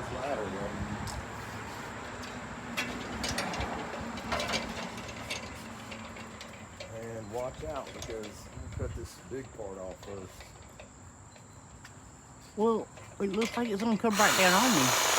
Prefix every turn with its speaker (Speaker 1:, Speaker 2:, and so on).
Speaker 1: this ladder one. And watch out because I'm gonna cut this big part off first.
Speaker 2: Well, it looks like it's gonna come right down on me.